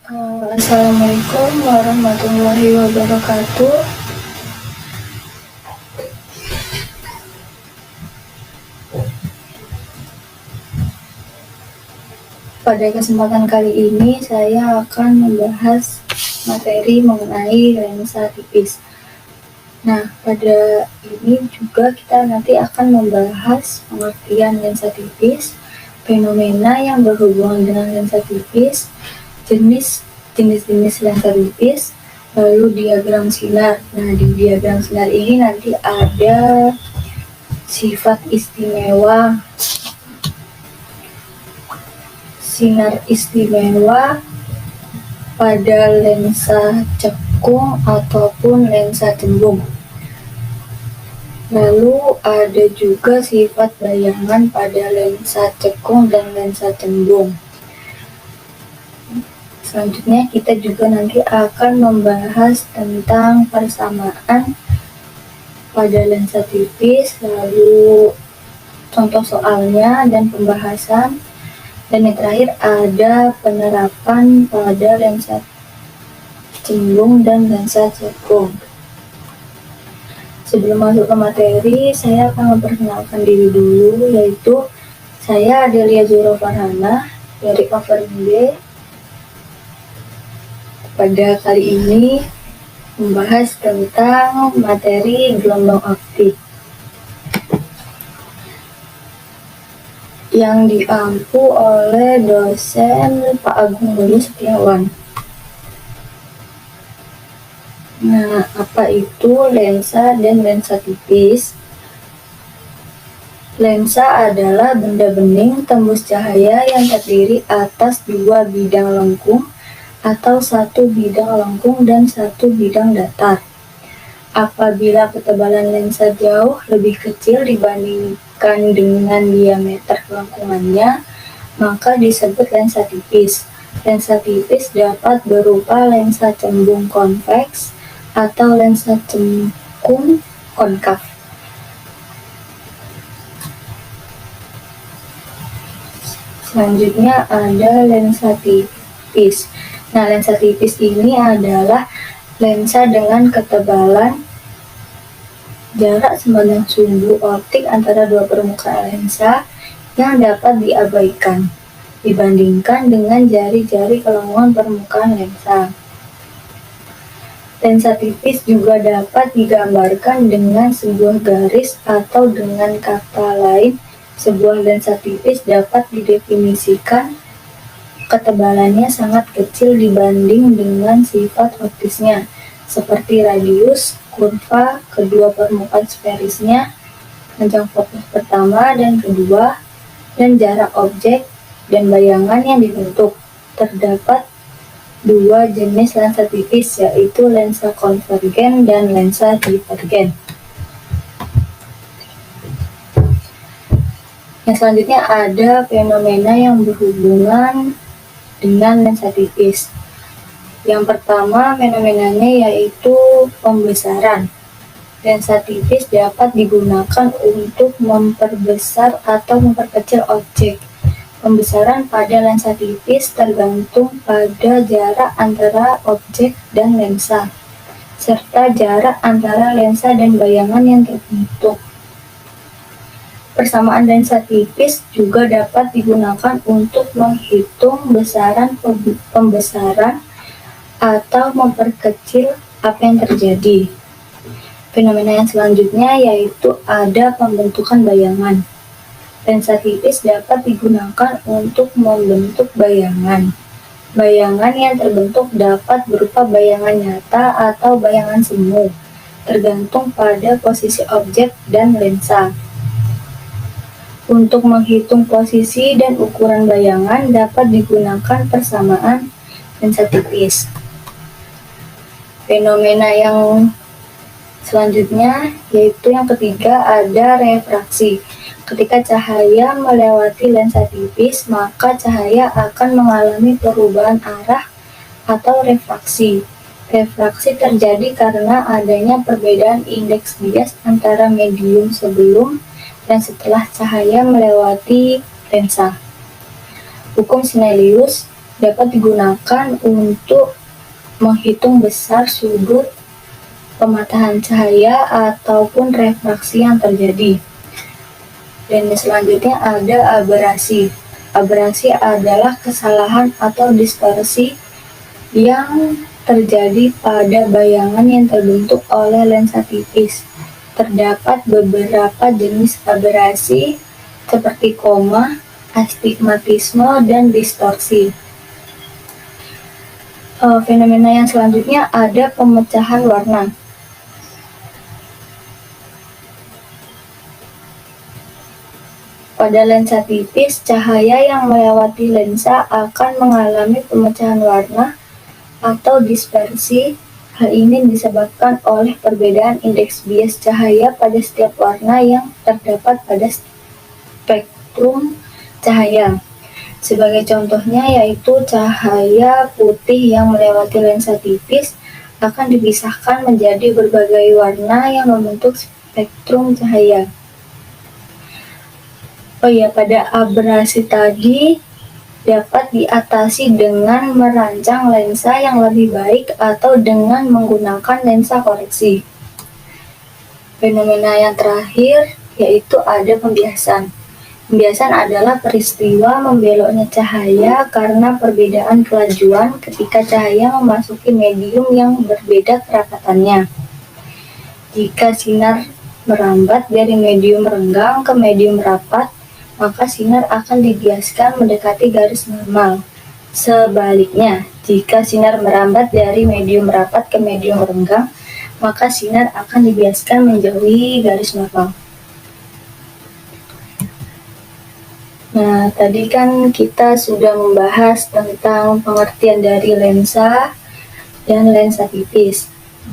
Assalamualaikum warahmatullahi wabarakatuh. Pada kesempatan kali ini saya akan membahas materi mengenai lensa tipis. Nah, pada ini juga kita nanti akan membahas pengertian lensa tipis, fenomena yang berhubungan dengan lensa tipis, jenis-jenis lensa tipis, lalu diagram sinar. Nah, di diagram sinar ini nanti ada sifat istimewa, sinar istimewa pada lensa cekung ataupun lensa cembung. Lalu ada juga sifat bayangan pada lensa cekung dan lensa cembung. Selanjutnya kita juga nanti akan membahas tentang persamaan pada lensa tipis, lalu contoh soalnya dan pembahasan. Dan yang terakhir ada penerapan pada lensa cembung dan lensa cekung. Sebelum masuk ke materi, saya akan memperkenalkan diri dulu, yaitu saya Adelia Zura Farhana dari Covering B. Pada kali ini membahas tentang materi gelombang aktif yang diampu oleh dosen Pak Agung Budi Setiawan. Nah, apa itu lensa dan lensa tipis? Lensa adalah benda bening tembus cahaya yang terdiri atas dua bidang lengkung atau satu bidang lengkung dan satu bidang datar. Apabila ketebalan lensa jauh lebih kecil dibandingkan dengan diameter kelengkungannya, maka disebut lensa tipis. Lensa tipis dapat berupa lensa cembung konveks atau lensa cekung konkav. Selanjutnya ada lensa tipis. Nah, lensa tipis ini adalah lensa dengan ketebalan jarak sepanjang sumbu optik antara dua permukaan lensa yang dapat diabaikan dibandingkan dengan jari-jari kelengkungan permukaan lensa. Lensa tipis juga dapat digambarkan dengan sebuah garis atau dengan kata lain, sebuah lensa tipis dapat didefinisikan ketebalannya sangat kecil dibanding dengan sifat optisnya, seperti radius, kurva, kedua permukaan sferisnya, panjang fokus pertama dan kedua, dan jarak objek dan bayangan yang dibentuk. Terdapat dua jenis lensa tipis, yaitu lensa konvergen dan lensa divergen. Yang selanjutnya ada fenomena yang berhubungan dengan lensa tipis. Yang pertama fenomenanya yaitu pembesaran. Lensa tipis dapat digunakan untuk memperbesar atau memperkecil objek. Pembesaran pada lensa tipis tergantung pada jarak antara objek dan lensa, serta jarak antara lensa dan bayangan yang terbentuk. Persamaan lensa tipis juga dapat digunakan untuk menghitung besaran pembesaran atau memperkecil apa yang terjadi. Fenomena yang selanjutnya yaitu ada pembentukan bayangan. Lensa tipis dapat digunakan untuk membentuk bayangan. Bayangan yang terbentuk dapat berupa bayangan nyata atau bayangan semu, tergantung pada posisi objek dan lensa. Untuk menghitung posisi dan ukuran bayangan dapat digunakan persamaan lensa tipis. Fenomena yang selanjutnya yaitu yang ketiga ada refraksi. Ketika cahaya melewati lensa tipis, maka cahaya akan mengalami perubahan arah atau refraksi. Refraksi terjadi karena adanya perbedaan indeks bias antara medium sebelum dan setelah cahaya melewati lensa. Hukum Snellius dapat digunakan untuk menghitung besar sudut pematahan cahaya ataupun refraksi yang terjadi. Dan selanjutnya ada aberasi. Aberasi adalah kesalahan atau distorsi yang terjadi pada bayangan yang terbentuk oleh lensa tipis. Terdapat beberapa jenis aberasi seperti koma, astigmatisme, dan distorsi. Fenomena yang selanjutnya ada pemecahan warna. Pada lensa tipis, cahaya yang melewati lensa akan mengalami pemecahan warna atau dispersi. Hal ini disebabkan oleh perbedaan indeks bias cahaya pada setiap warna yang terdapat pada spektrum cahaya. Sebagai contohnya yaitu cahaya putih yang melewati lensa tipis akan dipisahkan menjadi berbagai warna yang membentuk spektrum cahaya. Pada aberasi tadi dapat diatasi dengan merancang lensa yang lebih baik atau dengan menggunakan lensa koreksi. Fenomena yang terakhir yaitu ada pembiasan. Pembiasan adalah peristiwa membeloknya cahaya karena perbedaan kelajuan ketika cahaya memasuki medium yang berbeda kerakatannya. Jika sinar merambat dari medium renggang ke medium rapat, maka sinar akan dibiaskan mendekati garis normal. Sebaliknya, jika sinar merambat dari medium rapat ke medium renggang, maka sinar akan dibiaskan menjauhi garis normal. Nah, tadi kan kita sudah membahas tentang pengertian dari lensa dan lensa tipis.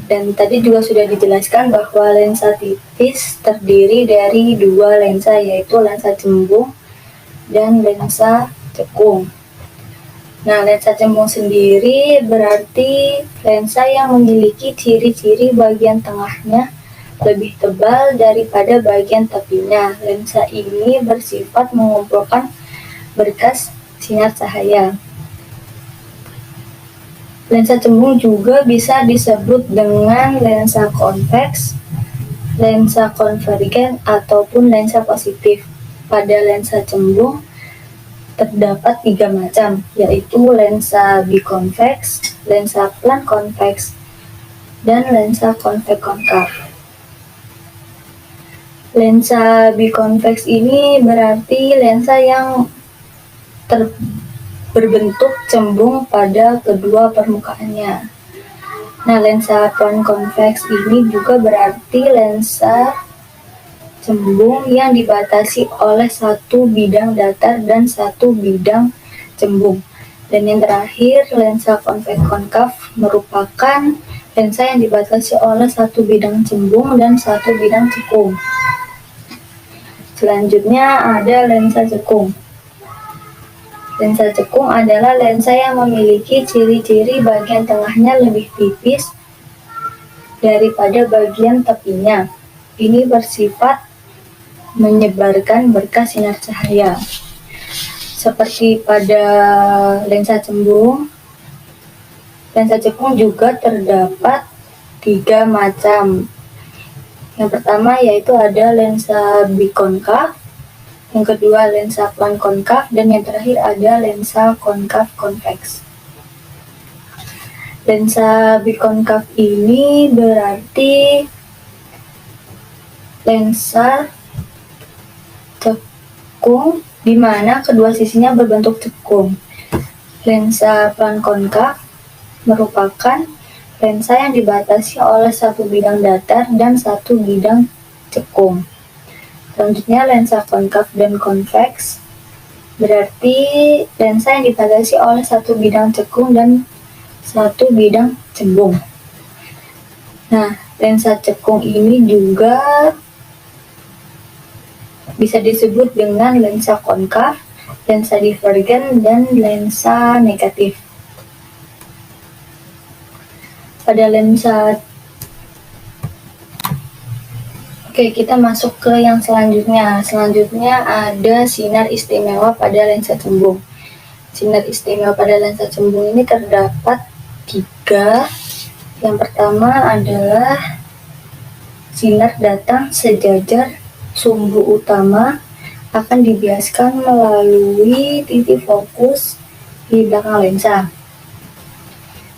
Dan tadi juga sudah dijelaskan bahwa lensa tipis terdiri dari dua lensa, yaitu lensa cembung dan lensa cekung. Nah, lensa cembung sendiri berarti lensa yang memiliki ciri-ciri bagian tengahnya lebih tebal daripada bagian tepinya. Lensa ini bersifat mengumpulkan berkas sinar cahaya. Lensa cembung juga bisa disebut dengan lensa konveks, lensa konvergen, ataupun lensa positif. Pada lensa cembung terdapat 3 macam, yaitu lensa bikonveks, lensa plan konveks, dan lensa konveks konkav. Lensa bikonveks ini berarti lensa yang berbentuk cembung pada kedua permukaannya. Nah, lensa plan konveks ini juga berarti lensa cembung yang dibatasi oleh satu bidang datar dan satu bidang cembung. Dan yang terakhir, lensa konveks konkav merupakan lensa yang dibatasi oleh satu bidang cembung dan satu bidang cekung. Selanjutnya ada lensa cekung. Lensa cekung adalah lensa yang memiliki ciri-ciri bagian tengahnya lebih tipis daripada bagian tepinya. Ini bersifat menyebarkan berkas sinar cahaya. Seperti pada lensa cembung, lensa cekung juga terdapat 3 macam. Yang pertama yaitu ada lensa bikonkav, yang kedua lensa plan konkav, dan yang terakhir ada lensa konkav konveks. Lensa bikonkav ini berarti lensa cekung di mana kedua sisinya berbentuk cekung. Lensa plan konkav merupakan lensa yang dibatasi oleh satu bidang datar dan satu bidang cekung. Selanjutnya lensa konkav dan konveks berarti lensa yang dibatasi oleh satu bidang cekung dan satu bidang cembung. Nah, lensa cekung ini juga bisa disebut dengan lensa konkav, lensa divergen, dan lensa negatif. Pada lensa kita masuk ke yang selanjutnya. Selanjutnya ada sinar istimewa pada lensa cembung. Sinar istimewa pada lensa cembung ini terdapat 3. Yang pertama adalah sinar datang sejajar sumbu utama akan dibiaskan melalui titik fokus di belakang lensa.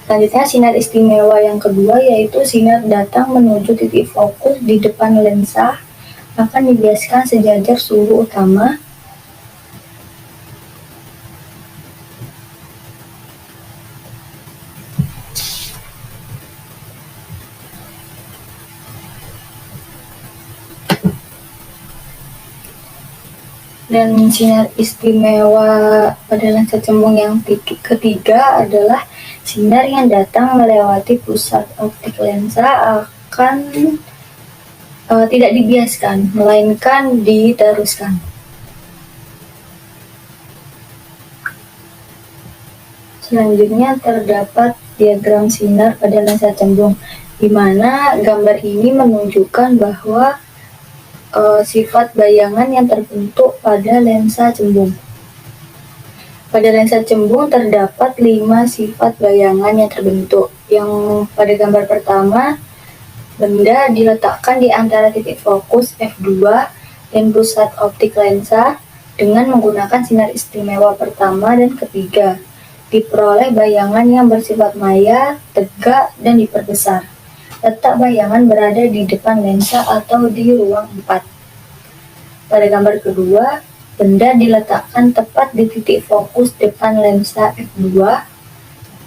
Selanjutnya, sinar istimewa yang kedua yaitu sinar datang menuju titik fokus di depan lensa akan dibiaskan sejajar sumbu utama. Dan sinar istimewa pada lensa cembung yang ketiga adalah sinar yang datang melewati pusat optik lensa akan tidak dibiaskan, melainkan diteruskan. Selanjutnya terdapat diagram sinar pada lensa cembung, di mana gambar ini menunjukkan bahwa sifat bayangan yang terbentuk pada lensa cembung. Pada lensa cembung terdapat 5 sifat bayangan yang terbentuk. Yang pada gambar pertama, benda diletakkan di antara titik fokus f2 dan pusat optik lensa dengan menggunakan sinar istimewa pertama dan ketiga. Diperoleh bayangan yang bersifat maya, tegak, dan diperbesar. Letak bayangan berada di depan lensa atau di ruang 4. Pada gambar kedua, benda diletakkan tepat di titik fokus depan lensa f2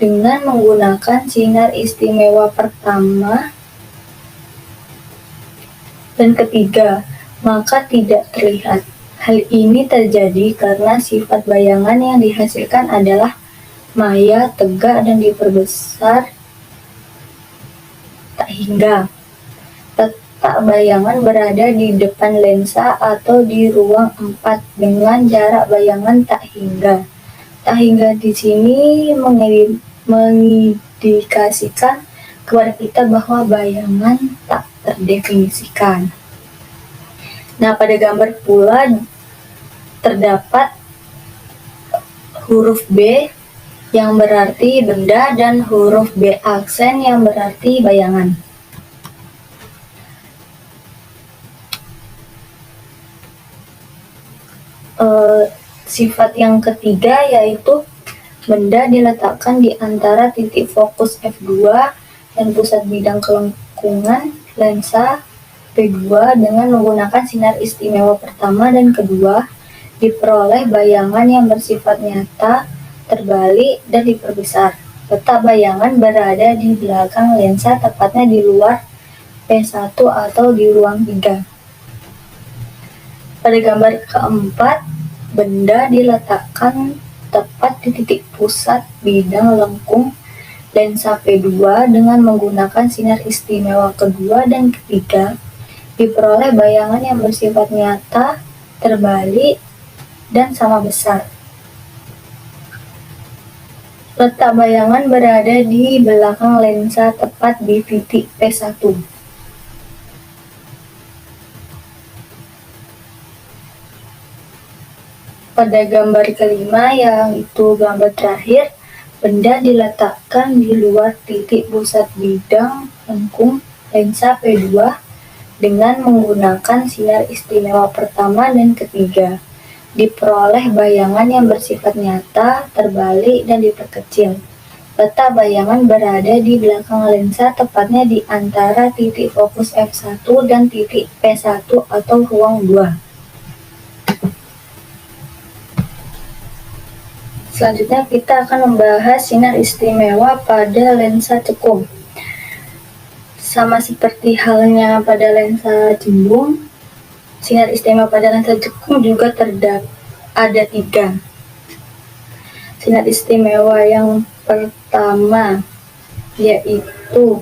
dengan menggunakan sinar istimewa pertama dan ketiga, maka tidak terlihat. Hal ini terjadi karena sifat bayangan yang dihasilkan adalah maya, tegak, dan diperbesar tak hingga. Letak bayangan berada di depan lensa atau di ruang 4 dengan jarak bayangan tak hingga. Tak hingga di sini mengindikasikan kepada kita bahwa bayangan tak terdefinisikan. Nah, pada gambar pula terdapat huruf B yang berarti benda dan huruf B aksen yang berarti bayangan. Sifat yang ketiga yaitu benda diletakkan di antara titik fokus f2 dan pusat bidang kelengkungan lensa p2 dengan menggunakan sinar istimewa pertama dan kedua. Diperoleh bayangan yang bersifat nyata, terbalik, dan diperbesar. Letak bayangan berada di belakang lensa, tepatnya di luar P1 atau di ruang 3. Pada gambar keempat, benda diletakkan tepat di titik pusat bidang lengkung lensa P2 dengan menggunakan sinar istimewa kedua dan ketiga. Diperoleh bayangan yang bersifat nyata, terbalik, dan sama besar. Letak bayangan berada di belakang lensa tepat di titik P1. Pada gambar kelima, yaitu gambar terakhir, benda diletakkan di luar titik pusat bidang lengkung lensa P2 dengan menggunakan sinar istimewa pertama dan ketiga. Diperoleh bayangan yang bersifat nyata, terbalik, dan diperkecil. Letak bayangan berada di belakang lensa, tepatnya di antara titik fokus f1 dan titik P1 atau ruang 2. Selanjutnya kita akan membahas sinar istimewa pada lensa cekung. Sama seperti halnya pada lensa cembung, sinar istimewa pada lensa cekung juga ada 3. Sinar istimewa yang pertama yaitu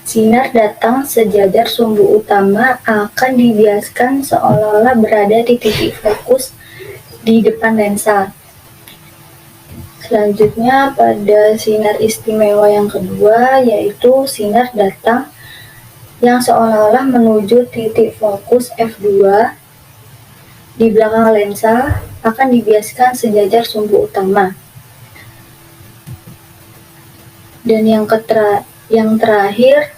sinar datang sejajar sumbu utama akan dibiaskan seolah-olah berada di titik fokus di depan lensa. Selanjutnya pada sinar istimewa yang kedua yaitu sinar datang yang seolah-olah menuju titik fokus f2 di belakang lensa akan dibiaskan sejajar sumbu utama. Dan yang terakhir,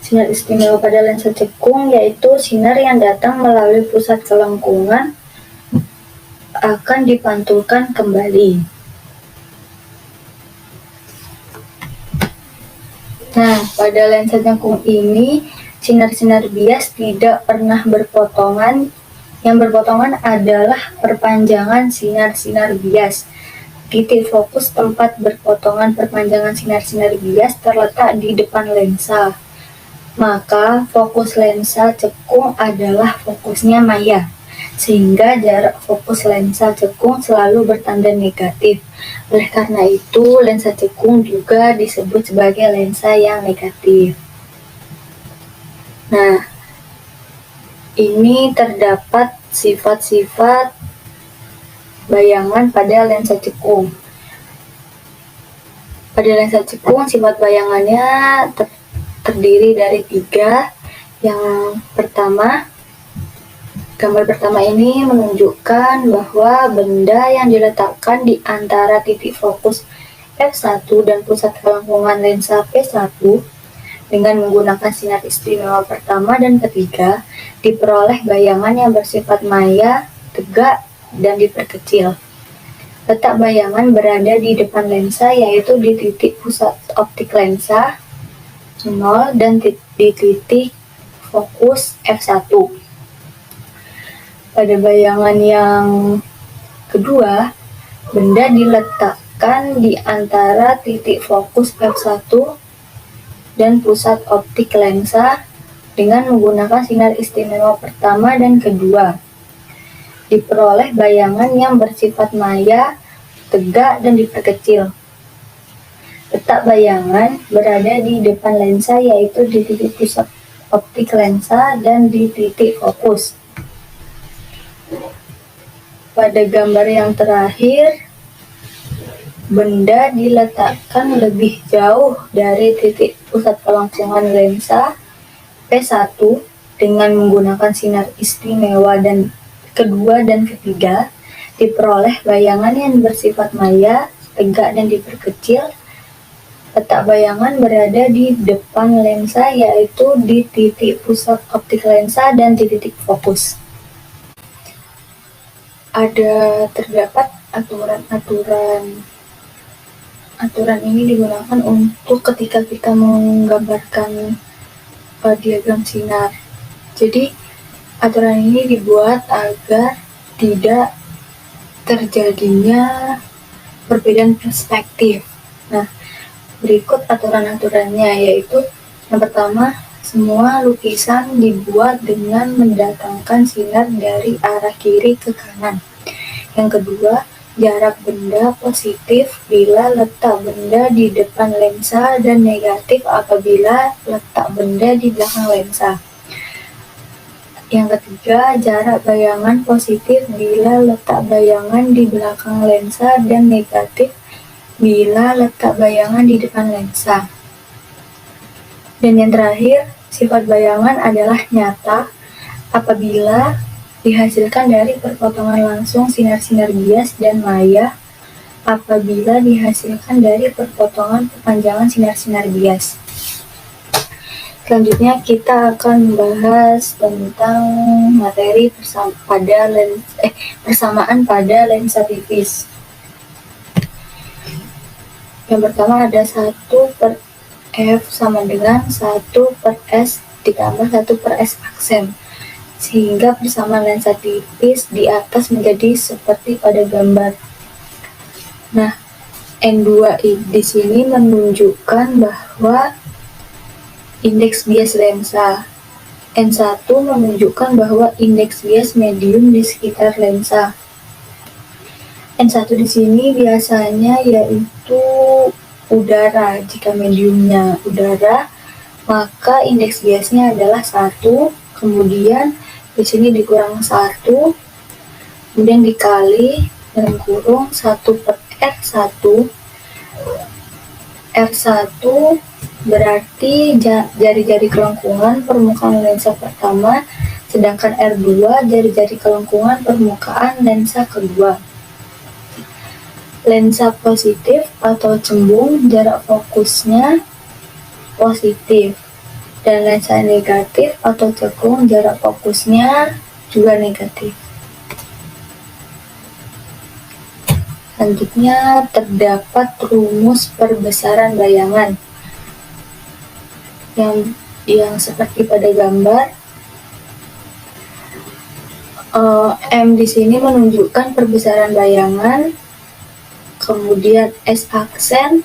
sinar istimewa pada lensa cekung yaitu sinar yang datang melalui pusat kelengkungan akan dipantulkan kembali. Nah, pada lensa cekung ini sinar-sinar bias tidak pernah berpotongan. Yang berpotongan adalah perpanjangan sinar-sinar bias. Titik fokus tempat berpotongan perpanjangan sinar-sinar bias terletak di depan lensa. Maka fokus lensa cekung adalah fokusnya maya, sehingga jarak fokus lensa cekung selalu bertanda negatif. Oleh karena itu, lensa cekung juga disebut sebagai lensa yang negatif. Nah, ini terdapat sifat-sifat bayangan pada lensa cekung. Pada lensa cekung, sifat bayangannya terdiri dari 3. Yang pertama, gambar pertama ini menunjukkan bahwa benda yang diletakkan di antara titik fokus f1 dan pusat kelengkungan lensa p1 dengan menggunakan sinar istimewa pertama dan ketiga diperoleh bayangan yang bersifat maya, tegak, dan diperkecil. Letak bayangan berada di depan lensa, yaitu di titik pusat optik lensa 0 dan di titik fokus f1. Pada bayangan yang kedua, benda diletakkan di antara titik fokus f1 dan pusat optik lensa dengan menggunakan sinar istimewa pertama dan kedua. Diperoleh bayangan yang bersifat maya, tegak, dan diperkecil. Letak bayangan berada di depan lensa, yaitu di titik pusat optik lensa dan di titik fokus. Pada gambar yang terakhir, benda diletakkan lebih jauh dari titik pusat kelengkungan lensa P1 dengan menggunakan sinar istimewa dan kedua dan ketiga, diperoleh bayangan yang bersifat maya, tegak, dan diperkecil. Letak bayangan berada di depan lensa, yaitu di titik pusat optik lensa dan di titik fokus. Terdapat aturan ini digunakan untuk ketika kita menggambarkan diagram sinar. Jadi aturan ini dibuat agar tidak terjadinya perbedaan perspektif. Nah, berikut aturan-aturannya, yaitu yang pertama, semua lukisan dibuat dengan mendatangkan sinar dari arah kiri ke kanan. Yang kedua, jarak benda positif bila letak benda di depan lensa dan negatif apabila letak benda di belakang lensa. Yang ketiga, jarak bayangan positif bila letak bayangan di belakang lensa dan negatif bila letak bayangan di depan lensa. Dan yang terakhir, sifat bayangan adalah nyata apabila dihasilkan dari perpotongan langsung sinar-sinar bias dan maya apabila dihasilkan dari perpotongan perpanjangan sinar-sinar bias. Selanjutnya kita akan membahas tentang materi persamaan pada lensa tipis. Yang pertama ada 1/F sama dengan 1/S ditambah 1/S aksen, sehingga persamaan lensa tipis di atas menjadi seperti pada gambar. Nah, N2 di sini menunjukkan bahwa indeks bias lensa. N1 menunjukkan bahwa indeks bias medium di sekitar lensa. N1 di sini biasanya yaitu udara. Jika mediumnya udara, maka indeks biasnya adalah 1, kemudian di sini dikurang 1, kemudian dikali dalam kurung 1/R1. R1 berarti jari-jari kelengkungan permukaan lensa pertama Sedangkan R2 jari-jari kelengkungan permukaan lensa kedua. Lensa positif atau cembung jarak fokusnya positif, dan lensa negatif atau cekung jarak fokusnya juga negatif. Selanjutnya terdapat rumus perbesaran bayangan yang seperti pada gambar. M di sini menunjukkan perbesaran bayangan, kemudian S aksen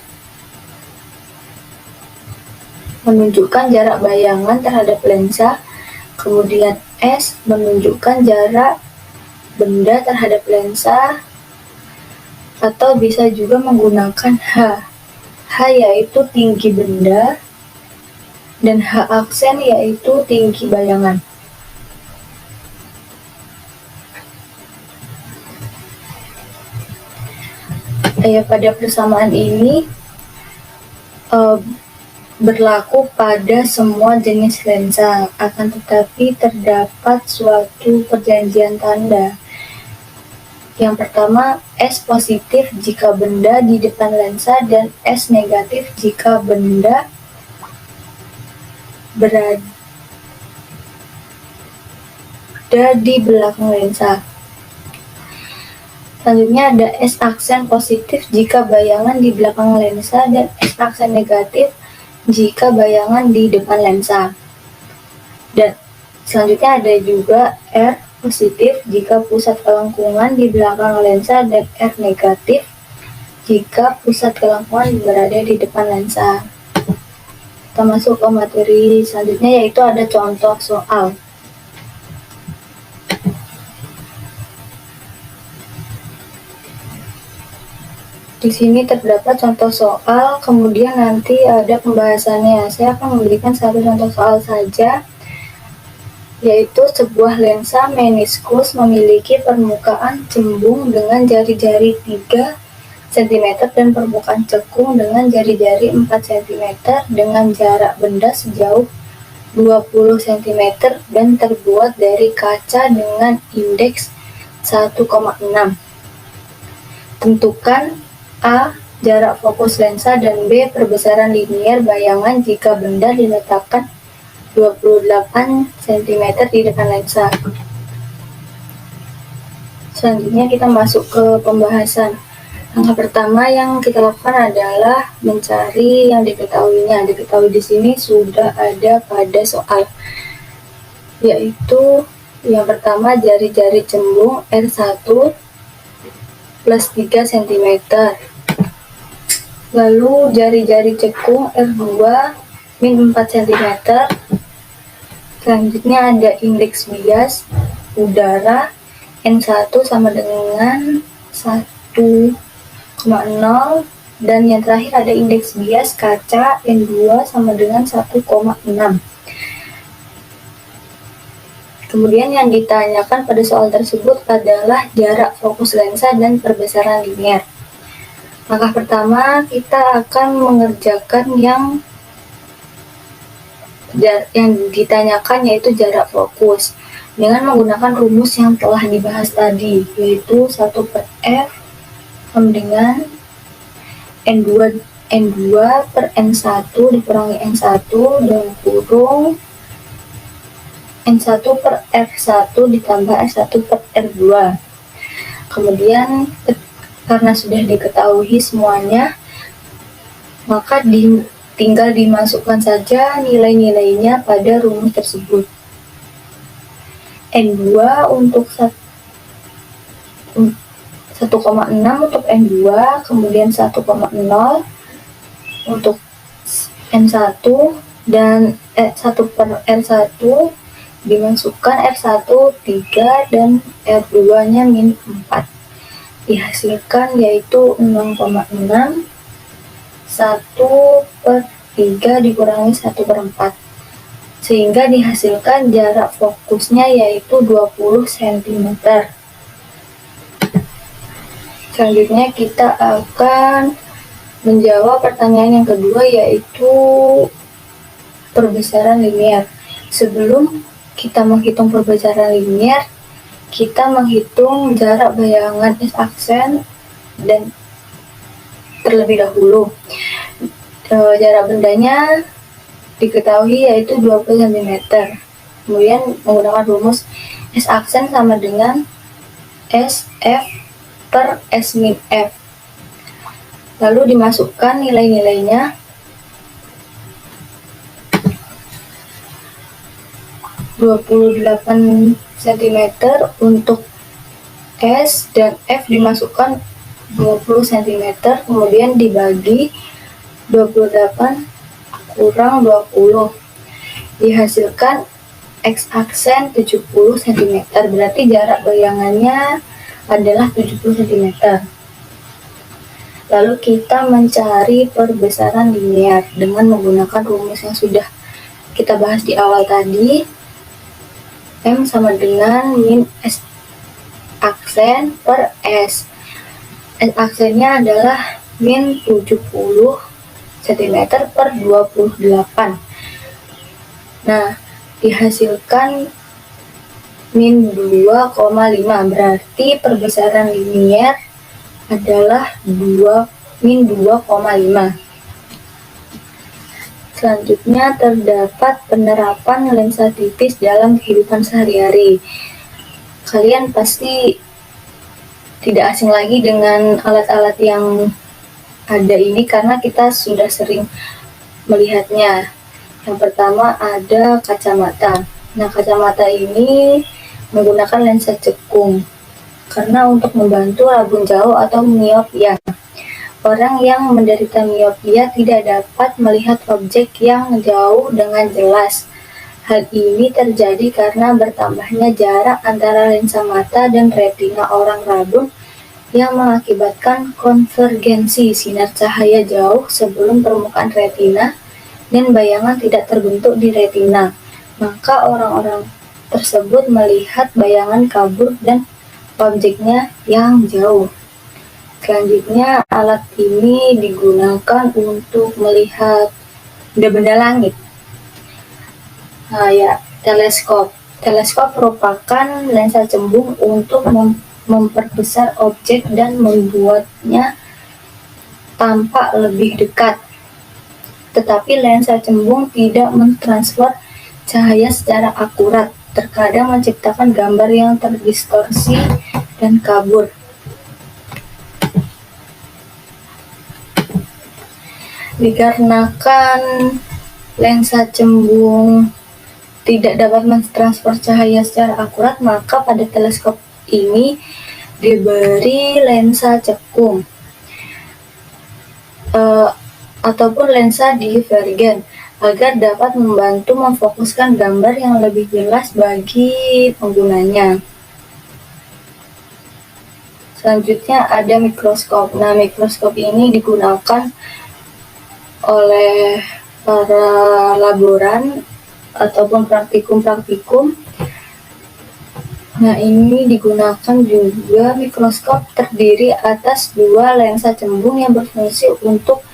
menunjukkan jarak bayangan terhadap lensa, kemudian S menunjukkan jarak benda terhadap lensa, atau bisa juga menggunakan H. H yaitu tinggi benda, dan H aksen yaitu tinggi bayangan. Pada persamaan ini berlaku pada semua jenis lensa, akan tetapi terdapat suatu perjanjian tanda. Yang pertama, S positif jika benda di depan lensa dan S negatif jika benda berada di belakang lensa. Selanjutnya ada S aksen positif jika bayangan di belakang lensa dan S aksen negatif jika bayangan di depan lensa. Dan selanjutnya ada juga R positif jika pusat kelengkungan di belakang lensa dan R negatif jika pusat kelengkungan berada di depan lensa. Kita masuk ke materi selanjutnya, yaitu ada contoh soal. Di sini terdapat contoh soal, kemudian nanti ada pembahasannya. Saya akan memberikan satu contoh soal saja, yaitu sebuah lensa meniskus memiliki permukaan cembung dengan jari-jari 3 cm dan permukaan cekung dengan jari-jari 4 cm dengan jarak benda sejauh 20 cm dan terbuat dari kaca dengan indeks 1,6. Tentukan A. Jarak fokus lensa dan B. Perbesaran linier bayangan jika benda diletakkan 28 cm di depan lensa. Selanjutnya kita masuk ke pembahasan. Langkah pertama yang kita lakukan adalah mencari yang diketahuinya. Diketahui di sini sudah ada pada soal, yaitu yang pertama jari-jari cembung R1 plus 3 cm. Lalu jari-jari cekung R2 min 4 cm. Selanjutnya ada indeks bias udara N1 sama dengan 1,0, dan yang terakhir ada indeks bias kaca N2 sama dengan 1,6. Kemudian yang ditanyakan pada soal tersebut adalah jarak fokus lensa dan perbesaran linier. Langkah pertama, kita akan mengerjakan yang ditanyakan, yaitu jarak fokus dengan menggunakan rumus yang telah dibahas tadi, yaitu 1/F sama dengan N2 per N1 dikurangi N1 dan kurung N1 per R1 ditambah R1 per R2. Kemudian karena sudah diketahui semuanya, maka tinggal dimasukkan saja nilai-nilainya pada rumus tersebut. N2 untuk 1,6 untuk N2, kemudian 1,0 untuk N1, dan 1 per R1 dimasukkan R1 3 dan R2 nya min 4. Dihasilkan yaitu 6,6, 1 per 3 dikurangi 1 per 4, sehingga dihasilkan jarak fokusnya yaitu 20 cm. Selanjutnya kita akan menjawab pertanyaan yang kedua, yaitu perbesaran linier. Sebelum kita menghitung perbesaran linier, kita menghitung jarak bayangan S-aksen dan terlebih dahulu. Jarak bendanya diketahui yaitu 20 cm. Kemudian menggunakan rumus S-aksen sama dengan SF per S min F. Lalu dimasukkan nilai-nilainya. 28 cm untuk S dan F dimasukkan 20 cm, kemudian dibagi 28 kurang 20, dihasilkan X aksen 70 cm, berarti jarak bayangannya adalah 70 cm. Lalu kita mencari perbesaran linier dengan menggunakan rumus yang sudah kita bahas di awal tadi. M sama dengan min S aksen per S. S aksennya adalah min 70 cm per 28. Nah, dihasilkan min 2,5, berarti perbesaran linier adalah min 2,5. Selanjutnya terdapat penerapan lensa tipis dalam kehidupan sehari-hari. Kalian pasti tidak asing lagi dengan alat-alat yang ada ini karena kita sudah sering melihatnya. Yang pertama ada kacamata. Nah, kacamata ini menggunakan lensa cekung karena untuk membantu rabun jauh atau miopia. Orang yang menderita miopia tidak dapat melihat objek yang jauh dengan jelas. Hal ini terjadi karena bertambahnya jarak antara lensa mata dan retina orang rabun yang mengakibatkan konvergensi sinar cahaya jauh sebelum permukaan retina dan bayangan tidak terbentuk di retina. Maka orang-orang tersebut melihat bayangan kabur dan objeknya yang jauh. Selanjutnya, alat ini digunakan untuk melihat benda-benda langit. Nah, ya, teleskop. Teleskop merupakan lensa cembung untuk memperbesar objek dan membuatnya tampak lebih dekat. Tetapi lensa cembung tidak mentransfer cahaya secara akurat, terkadang menciptakan gambar yang terdistorsi dan kabur. Dikarenakan lensa cembung tidak dapat mentransfer cahaya secara akurat, maka pada teleskop ini diberi lensa cekung ataupun lensa divergen agar dapat membantu memfokuskan gambar yang lebih jelas bagi penggunanya. Selanjutnya ada mikroskop. Nah, mikroskop ini digunakan oleh para laboran ataupun praktikum. Nah, ini digunakan juga mikroskop terdiri atas dua lensa cembung yang berfungsi untuk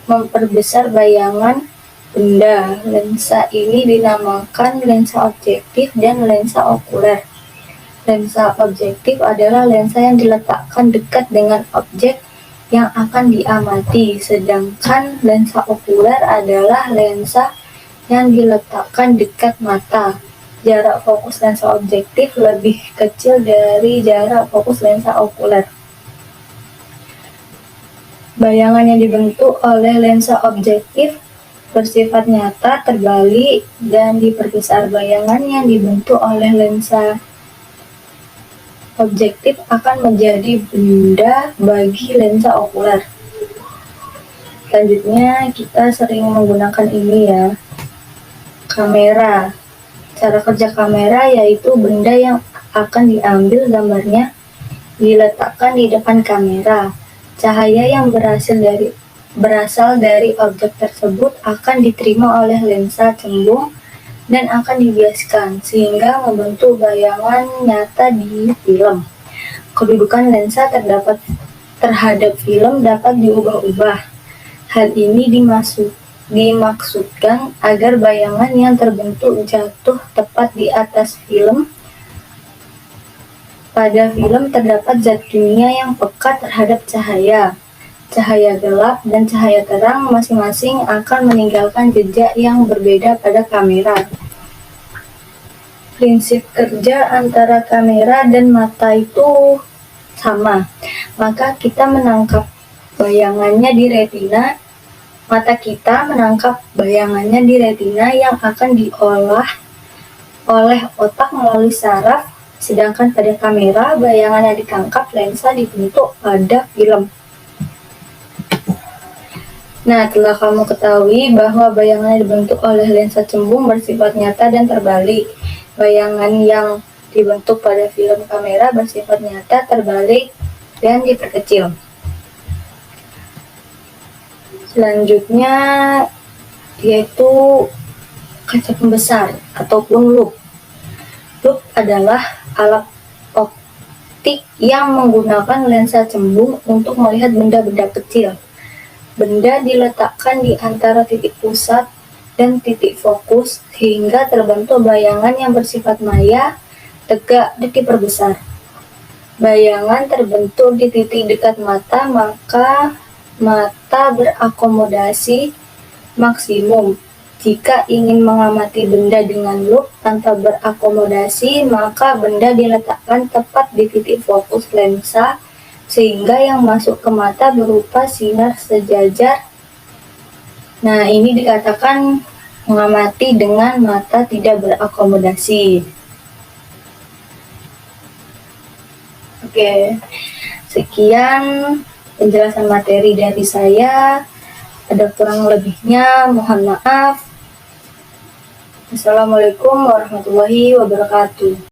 memperbesar bayangan benda. Lensa ini dinamakan lensa objektif dan lensa okuler. Lensa objektif adalah lensa yang diletakkan dekat dengan objek yang akan diamati, sedangkan lensa okuler adalah lensa yang diletakkan dekat mata. Jarak fokus lensa objektif lebih kecil dari jarak fokus lensa okuler. Bayangan yang dibentuk oleh lensa objektif bersifat nyata terbalik dan diperbesar. Bayangan yang dibentuk oleh lensa objektif akan menjadi benda bagi lensa okuler. Selanjutnya kita sering menggunakan ini ya, kamera. Cara kerja kamera yaitu benda yang akan diambil gambarnya diletakkan di depan kamera. Cahaya yang berasal dari objek tersebut akan diterima oleh lensa cembung dan akan dibiaskan sehingga membentuk bayangan nyata di film. Kedudukan lensa terhadap film dapat diubah-ubah. Hal ini dimaksudkan agar bayangan yang terbentuk jatuh tepat di atas film. Pada film terdapat zat kimia yang peka terhadap cahaya. Cahaya gelap dan cahaya terang masing-masing akan meninggalkan jejak yang berbeda pada kamera. Prinsip kerja antara kamera dan mata itu sama, maka kita menangkap bayangannya di retina. Mata kita menangkap bayangannya di retina yang akan diolah oleh otak melalui saraf, sedangkan pada kamera bayangan yang ditangkap lensa dibentuk pada film. Nah, telah kamu ketahui bahwa bayangan yang dibentuk oleh lensa cembung bersifat nyata dan terbalik. Bayangan yang dibentuk pada film kamera bersifat nyata, terbalik, dan diperkecil. Selanjutnya yaitu kaca pembesar ataupun loop. Loop adalah alat optik yang menggunakan lensa cembung untuk melihat benda-benda kecil. Benda diletakkan di antara titik pusat dan titik fokus sehingga terbentuk bayangan yang bersifat maya, tegak, dan diperbesar. Bayangan terbentuk di titik dekat mata, maka mata berakomodasi maksimum. Jika ingin mengamati benda dengan loop tanpa berakomodasi, maka benda diletakkan tepat di titik fokus lensa sehingga yang masuk ke mata berupa sinar sejajar. Nah, ini dikatakan mengamati dengan mata tidak berakomodasi. Oke, sekian penjelasan materi dari saya. Ada kurang lebihnya, mohon maaf. Assalamualaikum warahmatullahi wabarakatuh.